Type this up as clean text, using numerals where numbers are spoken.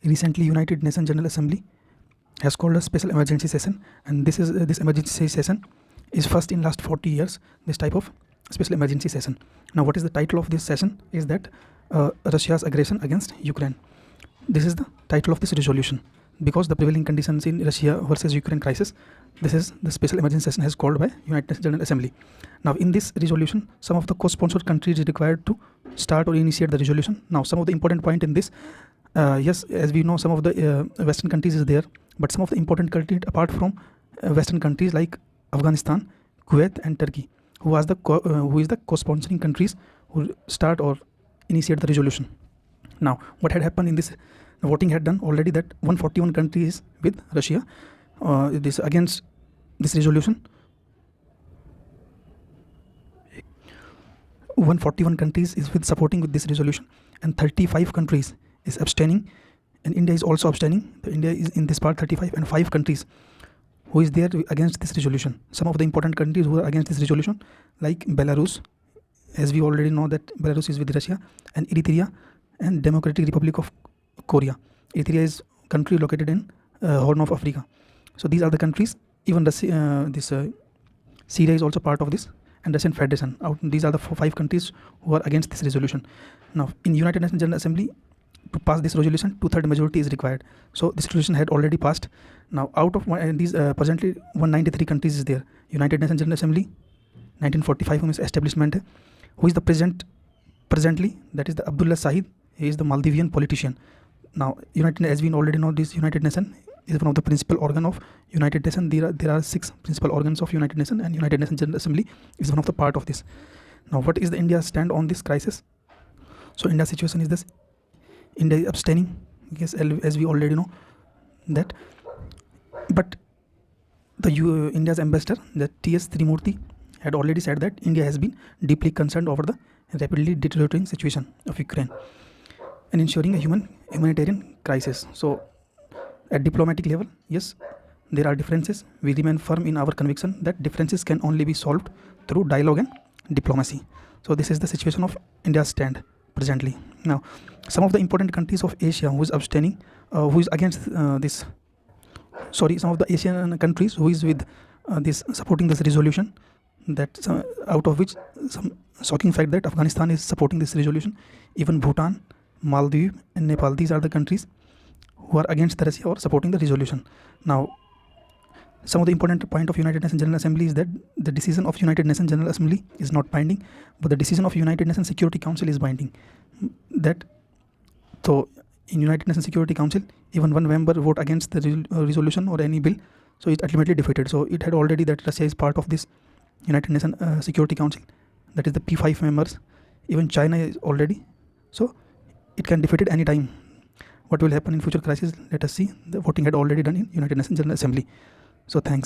recently United Nations General Assembly has called a special emergency session, and this emergency session is first in last 40 years, this type of special emergency session. Now, what is the title of this session is that Russia's aggression against Ukraine. This is the title of this resolution. Because the prevailing conditions in Russia versus Ukraine crisis, this is the special emergency session has called by United Nations General Assembly. Now, in this resolution, some of the co-sponsored countries is required to start or initiate the resolution. Now, some of the important point in this, yes, as we know, some of the Western countries is there, but some of the important countries apart from Western countries like Afghanistan, Kuwait, and Turkey, who is the co-sponsoring countries who start or initiate the resolution. Now, what had happened in this voting had done already that 141 countries with Russia this against this resolution. 141 countries is with supporting with this resolution, and 35 countries is abstaining, and India is also abstaining. India is in this part 35, and 5 countries who is there against this resolution. Some of the important countries who are against this resolution, like Belarus, as we already know that Belarus is with Russia, and Eritrea, and Democratic Republic of Korea. Eritrea is country located in Horn of Africa. So these are the countries. Even Syria is also part of this, and Russian Federation. These are the 5 countries who are against this resolution. Now, in United Nations General Assembly, to pass this resolution, 2/3 majority is required. So this resolution had already passed. Now, out of these presently 193 countries is there. United Nations General Assembly, 1945 में establishment है. Who is the president presently? That is the Abdullah Sahid. He is the Maldivian politician. Now, as we already know, this United Nations is one of the principal organ of United Nations. There are 6 principal organs of United Nations, and United Nations General Assembly is one of the part of this. Now, what is the India's stand on this crisis? So, India's situation is this: India is abstaining, yes, as we already know that. But the India's ambassador, the T.S. Trimurti, had already said that India has been deeply concerned over the rapidly deteriorating situation of Ukraine and ensuring a humanitarian crisis. So, at diplomatic level, yes, there are differences. We remain firm in our conviction that differences can only be solved through dialogue and diplomacy. So, this is the situation of India's stand presently. Now, some of the important countries of Asia who is abstaining, who is against some of the Asian countries who is with this supporting this resolution, that out of which some shocking fact that Afghanistan is supporting this resolution. Even Bhutan, Maldives, and Nepal, these are the countries who are against the Russia or supporting the resolution. Now, some of the important point of United Nations General Assembly is that the decision of United Nations General Assembly is not binding, but the decision of United Nations Security Council is binding. So in United Nations Security Council, even one member vote against the resolution or any bill, so it ultimately defeated. So it had already that Russia is part of this United Nations Security Council, that is the P5 members. Even China is already, so it can defeat it any time. What will happen in future crisis? Let us see. The voting had already done in United Nations General Assembly. So thanks.